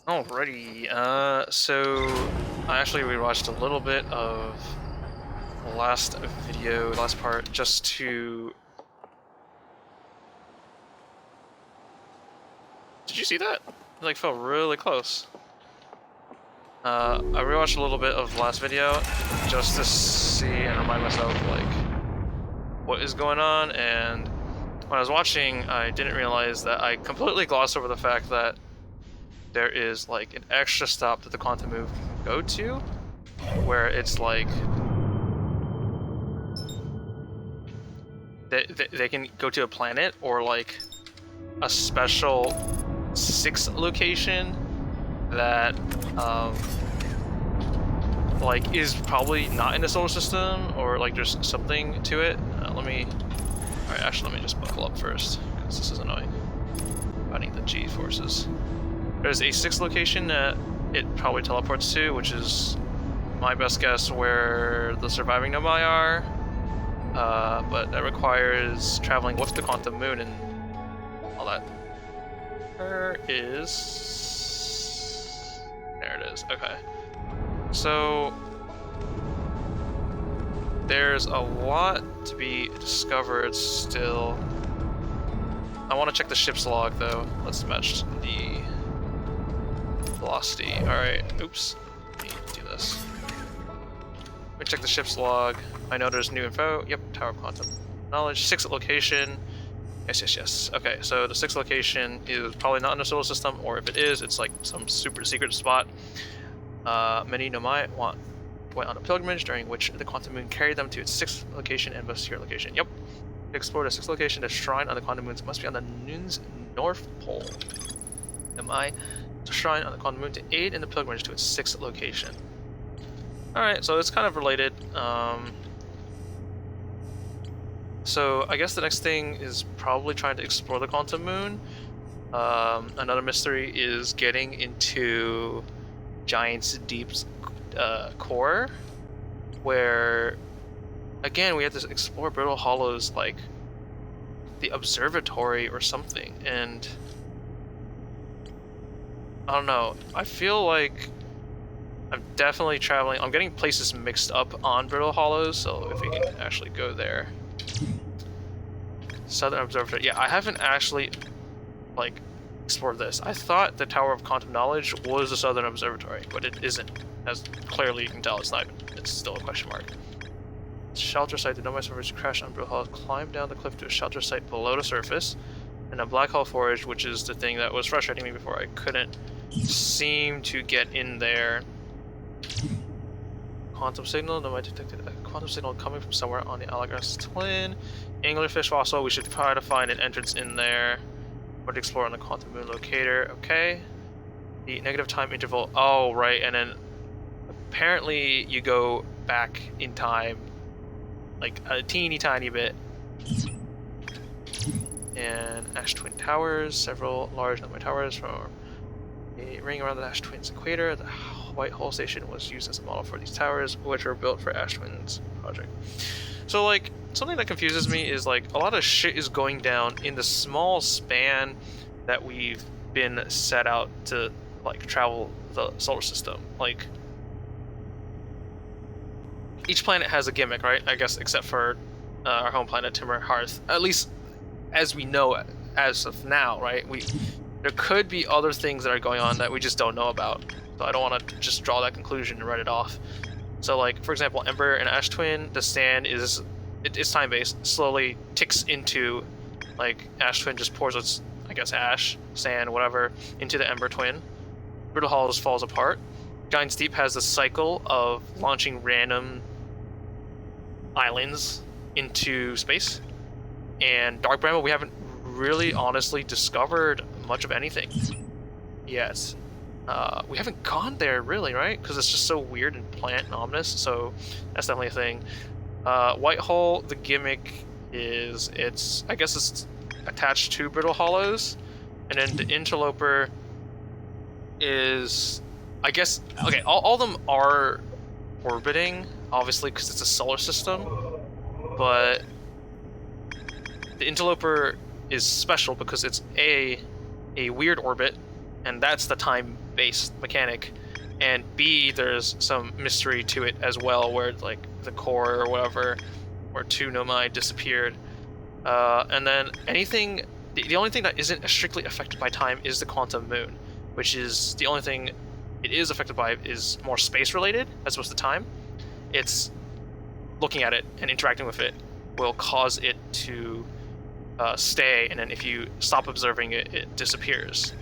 Alrighty, so I actually rewatched a little bit of the last part, just to... Did you see that? It, like, felt really close. I rewatched a little bit of the last video, just to see and remind myself, like, what is going on, and when I was watching, I didn't realize that I completely glossed over the fact that there is, like, an extra stop that the quantum move can go to, where it's like they can go to a planet or like a special 6 location that like is probably not in the solar system, or like there's something to it. Alright, actually let me just buckle up first, because this is annoying. I need the G forces. There's a 6 location that it probably teleports to, which is my best guess where the surviving Nomai are, but that requires traveling with the quantum moon and all that. There it is. Okay. So there's a lot to be discovered still. I want to check the ship's log though. Let's match the velocity. Alright, oops. Let me do this. Let me check the ship's log. I know there's new info. Yep, Tower of Quantum Knowledge. 6th location. Yes. Okay, so the 6th location is probably not in the solar system, or if it is, it's like some super secret spot. Many Nomai went on a pilgrimage, during which the quantum moon carried them to its 6th location and most secure location. Yep. To explore the 6th location, the shrine on the quantum moons must be on the moon's north pole. Nomai to shrine on the quantum moon to aid in the pilgrimage to its 6th location. Alright, so it's kind of related. So I guess the next thing is probably trying to explore the quantum moon. Another mystery is getting into Giant's Deep's core, where again we have to explore Brittle Hollow's, like, the observatory or something, and I don't know, I feel like I'm definitely traveling. I'm getting places mixed up on Brittle Hollows, so if we can actually go there. Southern Observatory. Yeah, I haven't actually, like, explored this. I thought the Tower of Quantum Knowledge was the Southern Observatory, but it isn't. As clearly you can tell, it's not. It's still a question mark. Shelter site. The Nomai survivors crashed on Brittle Hollow, climbed down the cliff to a shelter site below the surface, and a black hole forage, which is the thing that was frustrating me before. I couldn't seem to get in there. Quantum signal. Nomai detected a quantum signal coming from somewhere on the Alagras twin. Anglerfish fossil. We should try to find an entrance in there, or to explore on the quantum moon locator. Okay. The negative time interval. Oh, right. And then apparently you go back in time, like a teeny tiny bit. And Ash Twin Towers. Several large Nomai towers from a ring around the Ash Twin's equator. The White Hole Station was used as a model for these towers, which were built for Ash Twin's project. So, like, something that confuses me is, like, a lot of shit is going down in the small span that we've been set out to, like, travel the solar system. Like, each planet has a gimmick, right? I guess, except for our home planet, Timber Hearth. At least as we know as of now, right? There could be other things that are going on that we just don't know about. So I don't want to just draw that conclusion and write it off. So, like, for example, Ember and Ash Twin, the sand is, it's time-based, slowly ticks into, like, Ash Twin just pours its, I guess, ash, sand, whatever, into the Ember Twin. Brittle Hollows falls apart. Giant's Deep has the cycle of launching random islands into space. And Dark Bramble, we haven't really honestly discovered much of anything yet. We haven't gone there really, right? Because it's just so weird and plant and ominous, so that's definitely a thing. White Hole, the gimmick is I guess it's attached to Brittle Hollows, and then the Interloper is, I guess, okay, all of them are orbiting, obviously, because it's a solar system, but the Interloper is special because it's a weird orbit, and that's the time base mechanic, and B, there's some mystery to it as well, where like the core or whatever, where 2 Nomai disappeared. And then anything, the only thing that isn't strictly affected by time is the quantum moon, which is the only thing it is affected by is more space related as opposed to time. It's looking at it and interacting with it will cause it to stay, and then if you stop observing it, it disappears.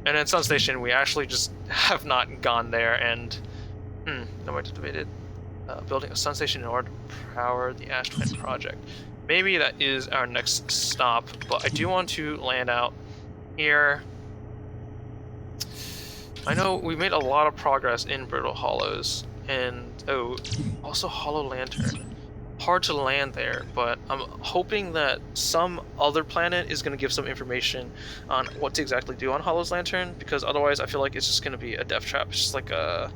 And then Sun Station, we actually just have not gone there, and nowhere debated. Building a Sun Station in order to power the Ash Twin project. Maybe that is our next stop, but I do want to land out here. I know we made a lot of progress in Brittle Hollows, and also Hollow Lantern. Hard to land there, but I'm hoping that some other planet is going to give some information on what to exactly do on Hollow's Lantern, because otherwise I feel like it's just going to be a death trap. It's just like a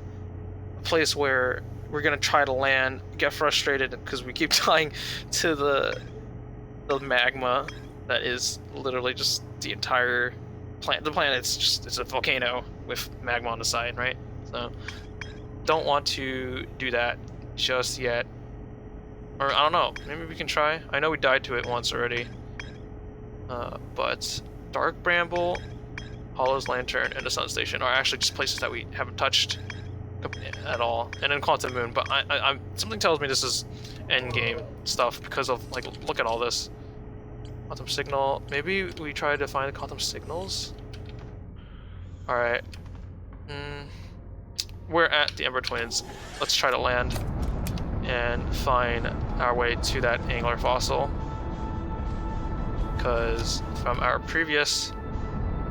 place where we're going to try to land, get frustrated because we keep dying to the magma that is literally just the entire planet. The it's a volcano with magma on the side, right? So don't want to do that just yet. Or, I don't know, maybe we can try. I know we died to it once already. But Dark Bramble, Hollow's Lantern, and the Sun Station are actually just places that we haven't touched at all. And then Quantum Moon, but I'm something tells me this is endgame stuff because of, like, look at all this. Quantum Signal, maybe we try to find the Quantum Signals? Alright. We're at the Ember Twins. Let's try to land and find our way to that angler fossil, because from our previous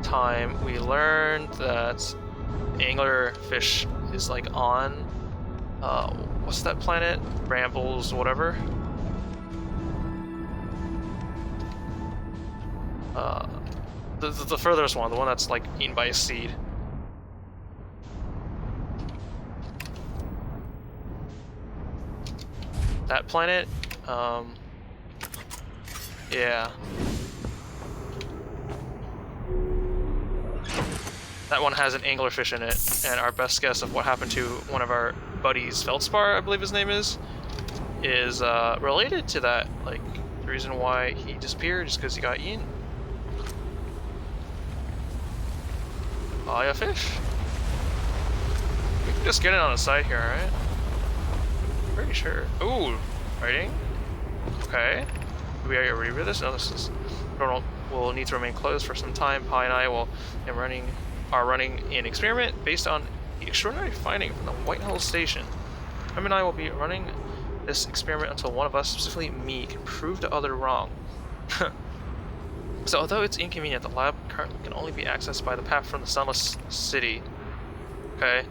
time we learned that anglerfish is like on what's that planet? Brambles, whatever. The furthest one, the one that's like eaten by a seed. That planet, yeah. That one has an anglerfish in it, and our best guess of what happened to one of our buddies, Feldspar, I believe his name is related to that. Like, the reason why he disappeared is because he got eaten. Oh, yeah, fish. We can just get it on the side here, alright? Pretty sure. Ooh, writing. Okay. Do we already read this? No, this is. Will need to remain closed for some time. Pi and I are running an experiment based on the extraordinary finding from the White Hole Station. Em and I will be running this experiment until one of us, specifically me, can prove the other wrong. So, although it's inconvenient, the lab currently can only be accessed by the path from the Sunless City. Okay.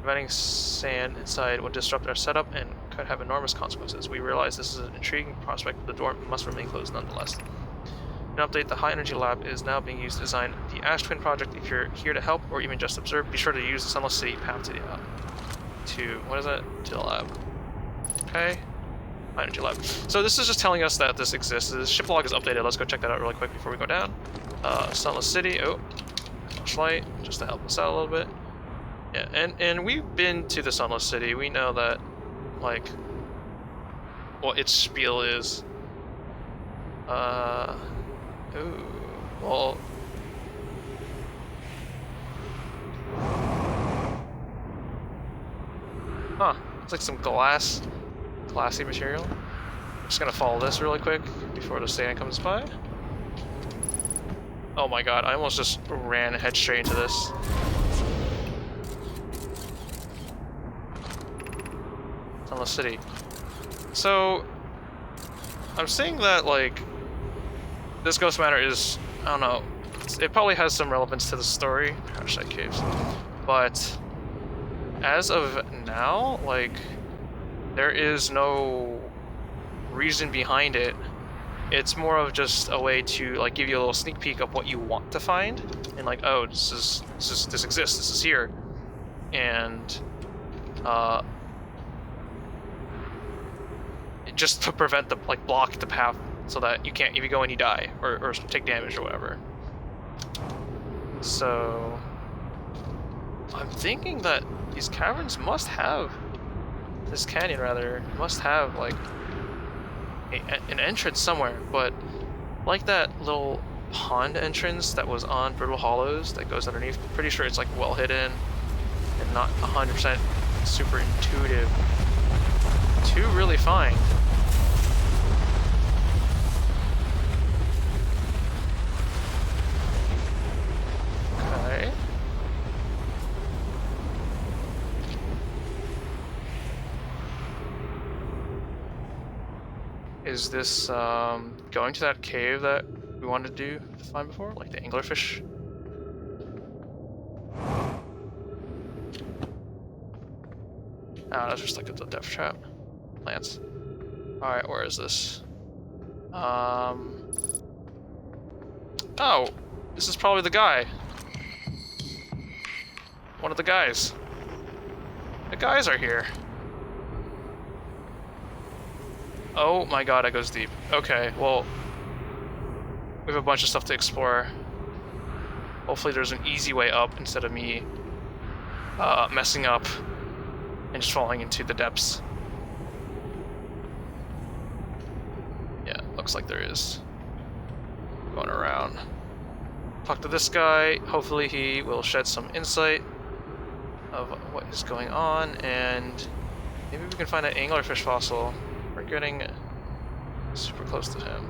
Preventing sand inside would disrupt our setup and could have enormous consequences. We realize this is an intriguing prospect, but the door must remain closed nonetheless. An update, the High Energy Lab is now being used to design the Ash Twin project. If you're here to help or even just observe, be sure to use the Sunless City path to what is that? To the lab. Okay. High Energy Lab. So this is just telling us that this exists. The ship log is updated. Let's go check that out really quick before we go down. Sunless City. Oh. Flashlight, just to help us out a little bit. Yeah, and we've been to the Sunless City. We know that, like, what its spiel is. Ooh, well. Huh, it's like some glassy material. I'm just gonna follow this really quick before the sand comes by. Oh my god, I almost just ran head straight into this. Sunless City. So, I'm saying that, like, this ghost matter is, I don't know, it probably has some relevance to the story. Hashtag caves. But, as of now, like, there is no reason behind it. It's more of just a way to, like, give you a little sneak peek of what you want to find, and like, oh, this exists, this is here, and just to prevent the, like, block the path so that you can't, if you go and you die or take damage or whatever. So I'm thinking that these caverns must have, this canyon rather, must have like an entrance somewhere, but like that little pond entrance that was on Brittle Hollows that goes underneath, I'm pretty sure it's like well hidden and not 100% super intuitive to really find. Okay. Is this going to that cave that we wanted to find before, like the anglerfish? Ah, that's just like a death trap. Plants. Alright, where is this? Oh! This is probably the guy. One of the guys. The guys are here. Oh my god, it goes deep. Okay, well, we have a bunch of stuff to explore. Hopefully there's an easy way up instead of me messing up and just falling into the depths. Yeah, looks like there is. Going around. Talk to this guy. Hopefully he will shed some insight of what is going on, and maybe we can find an anglerfish fossil. We're getting super close to him.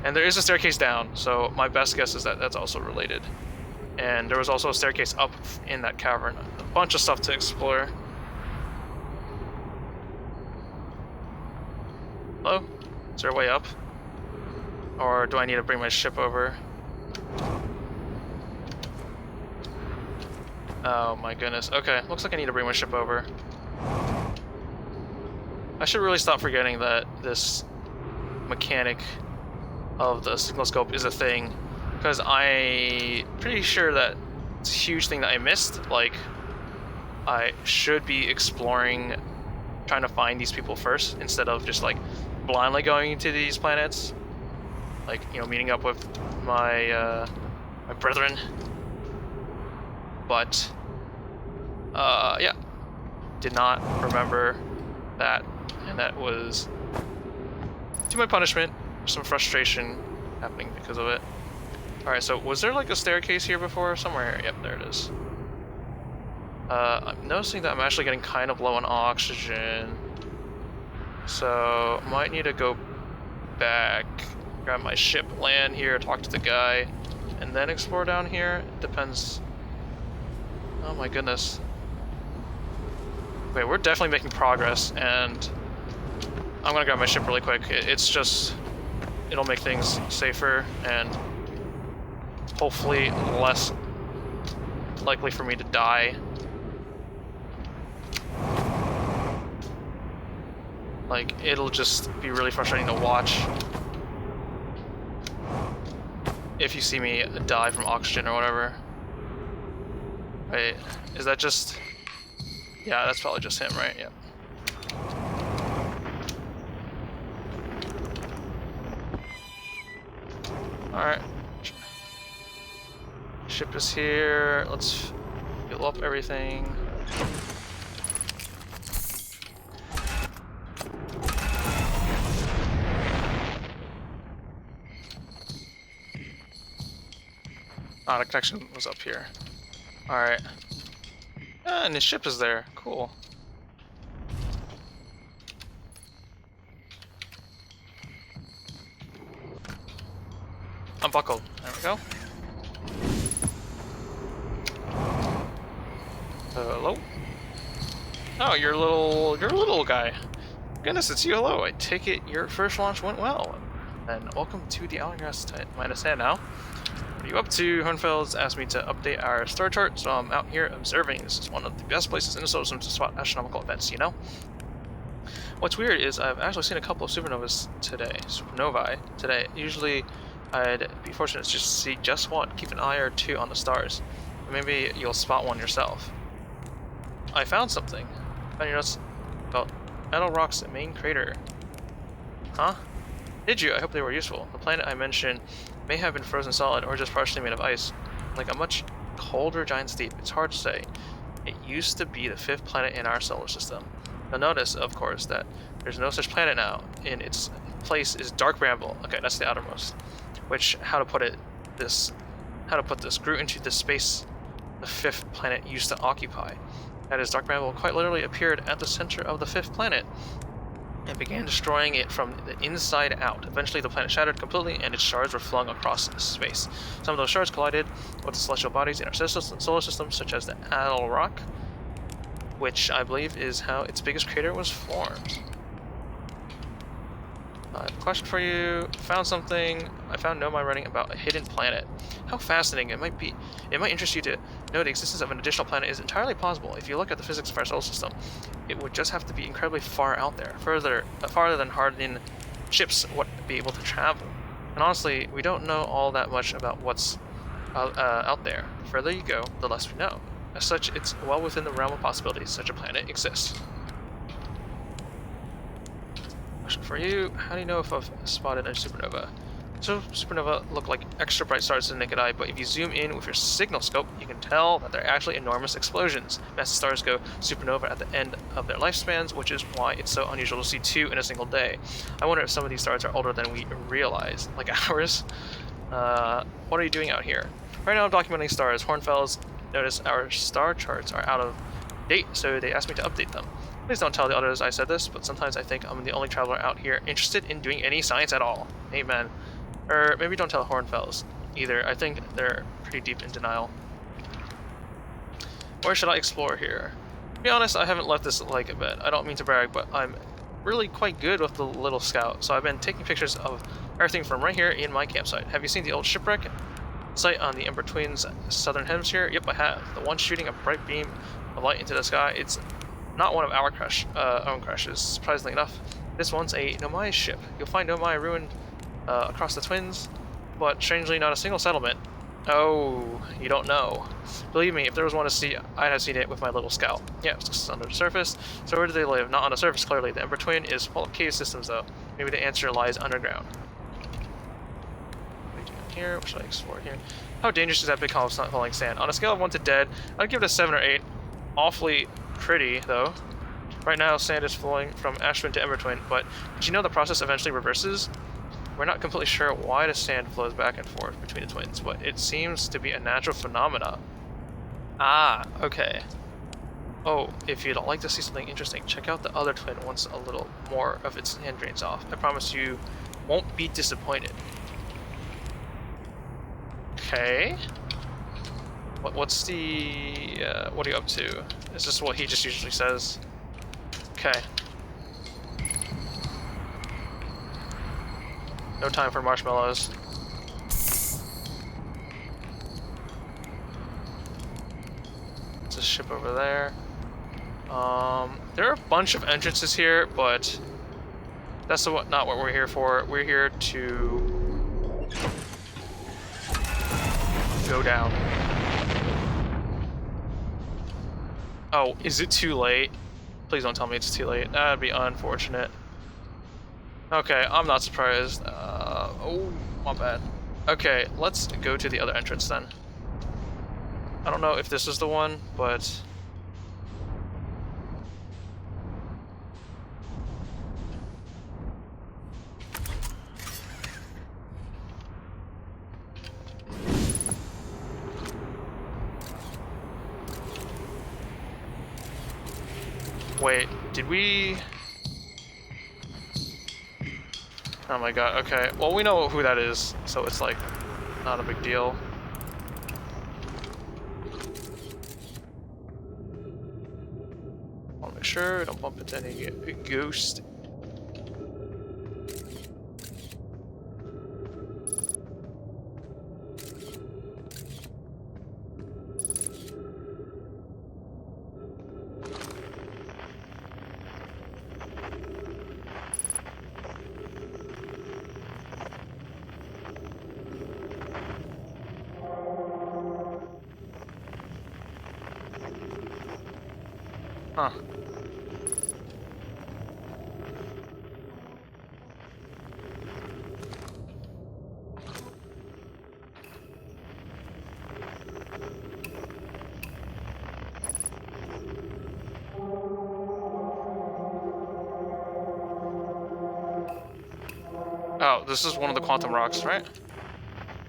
And there is a staircase down, so my best guess is that that's also related. And there was also a staircase up in that cavern. A bunch of stuff to explore. Hello? Is there a way up? Or do I need to bring my ship over? Oh my goodness. Okay, looks like I need to bring my ship over. I should really stop forgetting that this mechanic of the signal scope is a thing, because I'm pretty sure that it's a huge thing that I missed. Like, I should be exploring, trying to find these people first, instead of just like blindly going into these planets. Like, you know, meeting up with my my brethren. But yeah, did not remember that, and that was to my punishment. Some frustration happening because of it. Alright, so was there like a staircase here before? Somewhere here. Yep, there it is. I'm noticing that I'm actually getting kind of low on oxygen. So, might need to go back, grab my ship, land here, talk to the guy, and then explore down here. It depends. Oh my goodness. Wait, we're definitely making progress, and I'm gonna grab my ship really quick. It's just, it'll make things safer and hopefully less likely for me to die. Like, it'll just be really frustrating to watch if you see me die from oxygen or whatever. Wait, is that just... Yeah, that's probably just him, right? Yeah. Alright. Ship is here. Let's fill up everything. Ah, the connection was up here. Alright. Ah, and the ship is there. Cool. Unbuckled. There we go. Hello? Oh, you're a little guy. Goodness, it's you. Hello. I take it your first launch went well. And welcome to the Hourglass minus hand now. What are you up to? Hornfeld's asked me to update our star chart, so I'm out here observing. This is one of the best places in the solar system to spot astronomical events, you know? What's weird is I've actually seen a couple of supernovae today. Usually I'd be fortunate to just see just one. Keep an eye or two on the stars. Maybe you'll spot one yourself. I found something. Found your notes about Metal Rock's main crater. Huh? Did you? I hope they were useful. The planet I mentioned may have been frozen solid or just partially made of ice. Like a much colder giants deep? It's hard to say. It used to be the 5th planet in our solar system. You'll notice, of course, that there's no such planet now. In its place is dark bramble. Okay, that's the outermost. Which, how to put this grew into the space the 5th planet used to occupy. That is, dark bramble quite literally appeared at the center of the 5th planet and began destroying it from the inside out. Eventually, the planet shattered completely, and its shards were flung across space. Some of those shards collided with the celestial bodies in our solar system, such as the Adel Rock, which I believe is how its biggest crater was formed. I have a question for you. Found something. I found Nomai writing about a hidden planet. How fascinating it might be. It might interest you to know the existence of an additional planet is entirely possible. If you look at the physics of our solar system, it would just have to be incredibly far out there, farther than hardened ships would be able to travel. And honestly, we don't know all that much about what's out there. The further you go, the less we know. As such, it's well within the realm of possibilities such a planet exists. Question for you: how do you know if I've spotted a supernova? So supernova look like extra bright stars to the naked eye, but if you zoom in with your signal scope, you can tell that they're actually enormous explosions. Massive stars go supernova at the end of their lifespans, which is why it's so unusual to see 2 in a single day. I wonder if some of these stars are older than we realize, like ours. What are you doing out here? Right now I'm documenting stars. Hornfells notice our star charts are out of date, so they asked me to update them. Please don't tell the others I said this, but sometimes I think I'm the only traveler out here interested in doing any science at all. Amen. Or maybe don't tell Hornfells either. I think they're pretty deep in denial. Where should I explore here? To be honest, I haven't left this lake a bit. I don't mean to brag, but I'm really quite good with the little scout, so I've been taking pictures of everything from right here in my campsite. Have you seen the old shipwreck site on the Ember Twins' southern hemisphere? Yep, I have. The one shooting a bright beam of light into the sky. It's not one of our own crashes, surprisingly enough. This one's a Nomai ship. You'll find Nomai ruined across the Twins, but strangely not a single settlement. Oh, you don't know. Believe me, if there was one to see, I'd have seen it with my little scout. Yeah, it's just under the surface. So where do they live? Not on the surface, clearly. The Ember Twin is full of cave systems, though. Maybe the answer lies underground. What are you doing here? What should I explore here? How dangerous is that big column of falling sand? On a scale of 1 to dead, I'd give it a 7 or 8. Awfully pretty, though. Right now, sand is flowing from Ash Twin to Ember Twin, but did you know the process eventually reverses? We're not completely sure why the sand flows back and forth between the twins, but it seems to be a natural phenomena. Ah, okay. Oh, if you'd like to see something interesting, check out the other twin once a little more of its sand drains off. I promise you won't be disappointed. Okay. What's the... what are you up to? Is this what he just usually says? Okay. No time for marshmallows. There's a ship over there. There are a bunch of entrances here, but that's not what we're here for. We're here to go down. Oh, is it too late? Please don't tell me it's too late. That'd be unfortunate. Okay, I'm not surprised. Oh, my bad. Okay, let's go to the other entrance then. I don't know if this is the one, but... Wait, did we... Oh my god, okay. Well, we know who that is, so it's like, not a big deal. Wanna make sure we don't bump into any ghost. Huh. Oh, this is one of the quantum rocks, right?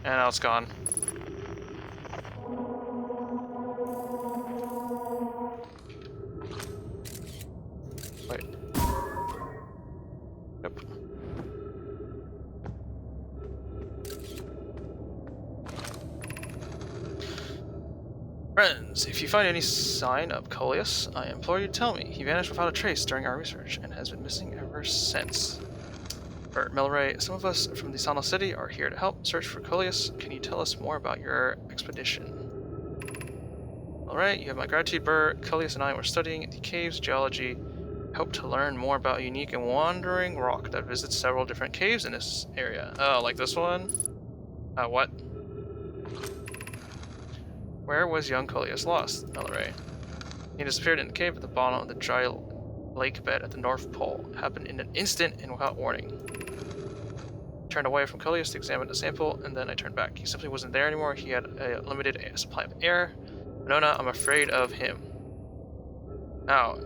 And now it's gone. Wait. Yep. Friends, if you find any sign of Coleus, I implore you to tell me. He vanished without a trace during our research and has been missing ever since. Bert, Milray, some of us from the Sana City are here to help search for Coleus. Can you tell us more about your expedition? Alright, you have my gratitude, Bert. Coleus and I were studying the caves geology. Hope to learn more about a unique and wandering rock that visits several different caves in this area. Oh, like this one? What? Where was young Coleus lost? Milray. He disappeared in the cave at the bottom of the dry lake bed at the North Pole. It happened in an instant and without warning. I turned away from Coleus to examine the sample, and then I turned back. He simply wasn't there anymore. He had a limited supply of air. Winona, I'm afraid of him. Now,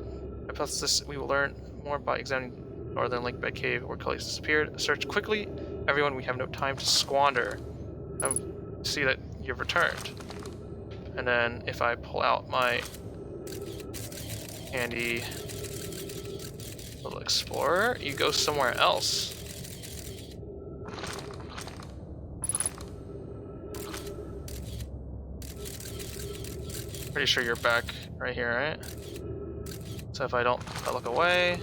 hypothesis, we will learn more by examining northern lake bed cave where Coleus disappeared. Search quickly. Everyone, we have no time to squander. I see that you've returned. And then if I pull out my handy little explorer, you go somewhere else. Pretty sure you're back right here, right? So if I look away.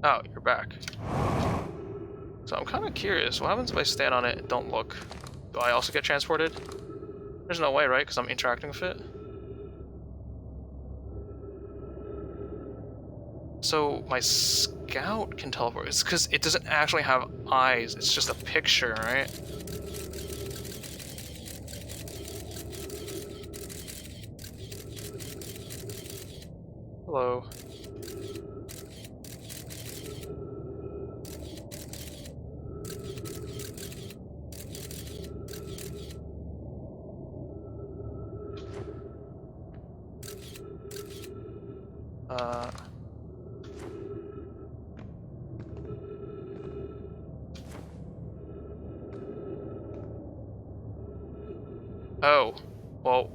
Oh, you're back. So I'm kind of curious, what happens if I stand on it and don't look? Do I also get transported? There's no way, right? Because I'm interacting with it. So my scout can teleport. It's because it doesn't actually have eyes. It's just a picture, right? Hello. Oh, well,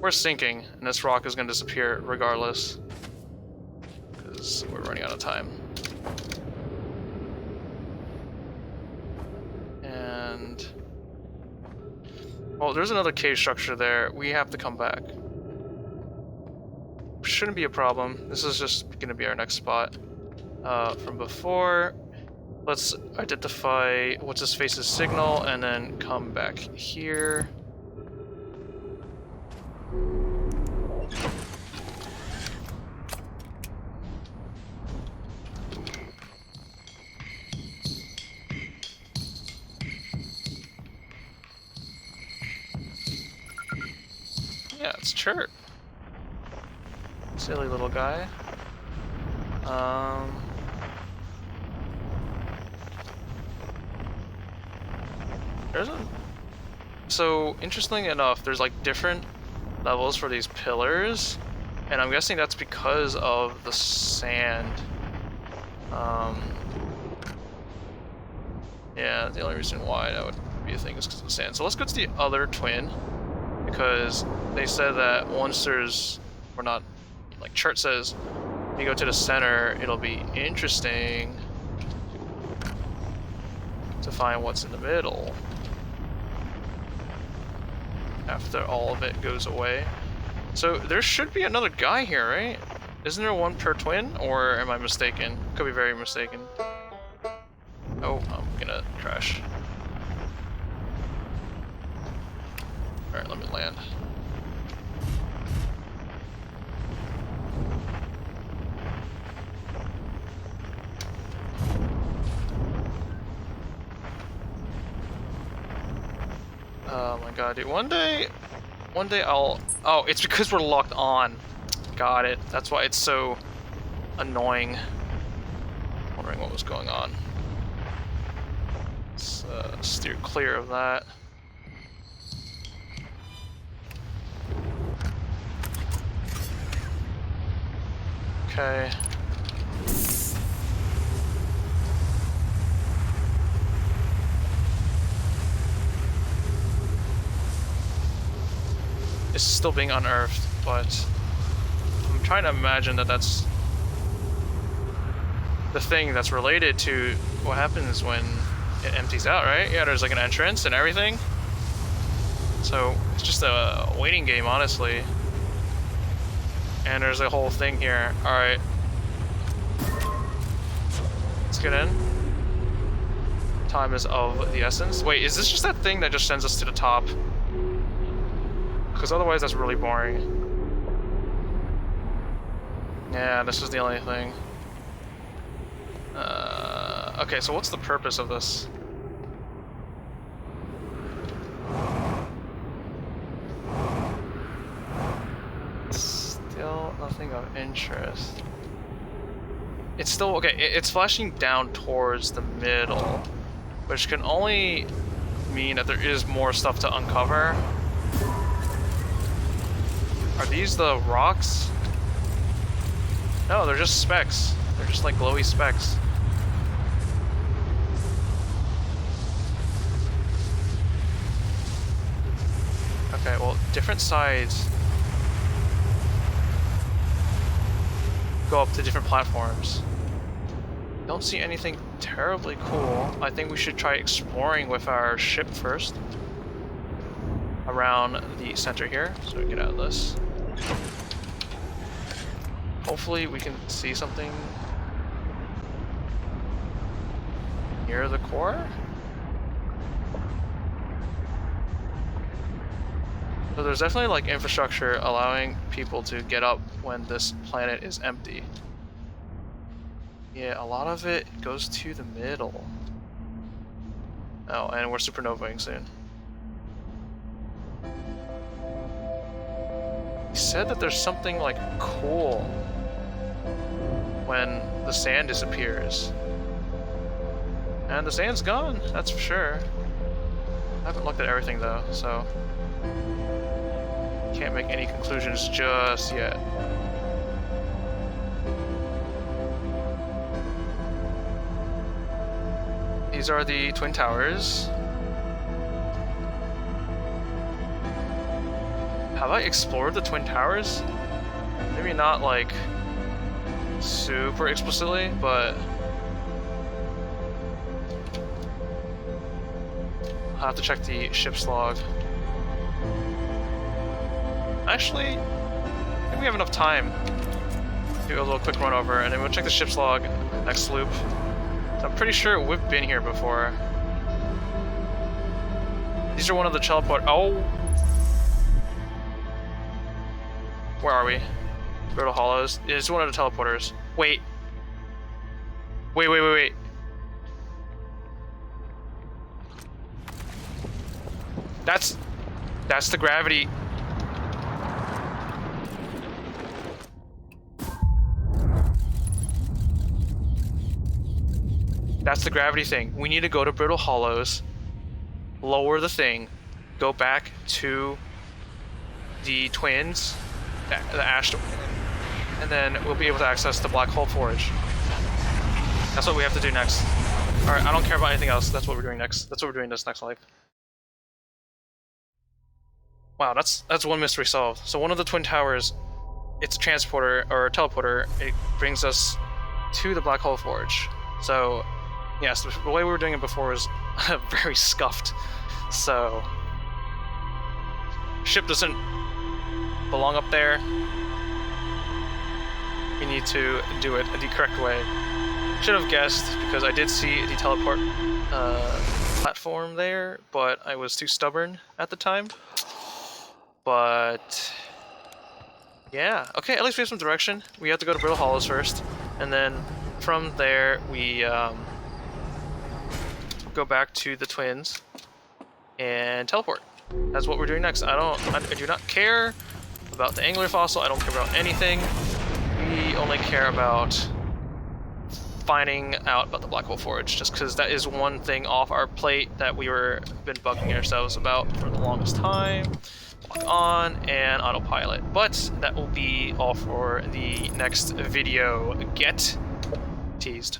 we're sinking, and this rock is going to disappear regardless, because we're running out of time. And, well, there's another cave structure there. We have to come back. Shouldn't be a problem. This is just going to be our next spot. From before, let's identify what's his face's signal and then come back here. Yeah, it's Chert. Silly little guy. So, interestingly enough, there's like different levels for these pillars, and I'm guessing that's because of the sand. Yeah, the only reason why that would be a thing is because of the sand. So let's go to the other twin, because they said that once there's, or not, like Chert says, when you go to the center, it'll be interesting to find what's in the middle after all of it goes away. So there should be another guy here, right? Isn't there one per twin, or am I mistaken? Could be very mistaken. Oh, I'm gonna crash. Alright, let me land. Oh my god, dude. One day I'll... Oh, it's because we're locked on. Got it. That's why it's so annoying. Wondering what was going on. Let's steer clear of that. Okay. It's still being unearthed, but I'm trying to imagine that that's the thing that's related to what happens when it empties out, right? Yeah, there's like an entrance and everything. So it's just a waiting game, honestly. And there's a whole thing here. Alright. Let's get in. Time is of the essence. Wait, is this just that thing that just sends us to the top? Because otherwise that's really boring. Yeah, this is the only thing. Okay, so what's the purpose of this? Still nothing of interest. It's still, okay, it's flashing down towards the middle, which can only mean that there is more stuff to uncover. Are these the rocks? No, they're just specks. They're just like glowy specks. Okay, well, different sides go up to different platforms. Don't see anything terribly cool. I think we should try exploring with our ship first. Around the center here, so we get out of this. Hopefully we can see something near the core. So there's definitely like infrastructure allowing people to get up when this planet is empty. Yeah, a lot of it goes to the middle. Oh, and we're supernovaing soon. He said that there's something like cool when the sand disappears. And the sand's gone, that's for sure. I haven't looked at everything though, so can't make any conclusions just yet. These are the Twin Towers. Have I explored the Twin Towers? Maybe not like super explicitly, but I'll have to check the ship's log. Actually, I think we have enough time to do a little quick run over, and then we'll check the ship's log next loop. So I'm pretty sure we've been here before. These are one of the teleport. Oh! Where are we? Brittle Hollows. It's one of the teleporters. Wait. Wait. That's the gravity. That's the gravity thing. We need to go to Brittle Hollows, lower the thing, go back to the twins, the ash, and then we'll be able to access the Black Hole Forge. That's what we have to do next. Alright, I don't care about anything else. That's what we're doing next. That's what we're doing this next life. Wow, that's one mystery solved. So one of the Twin Towers, it's a transporter, or a teleporter. It brings us to the Black Hole Forge. So, yes, the way we were doing it before was very scuffed. So, ship doesn't belong up there. We need to do it the correct way. Should have guessed, because I did see the teleport platform there, but I was too stubborn at the time. But yeah, okay, at least we have some direction. We have to go to Brittle Hollows first, and then from there we go back to the twins and teleport. That's what we're doing next. I do not care about the angler fossil. I don't care about anything. We only care about finding out about the Black Hole Forge, just because that is one thing off our plate that we been bugging ourselves about for the longest time. Lock on, and autopilot. But that will be all for the next video. Get teased.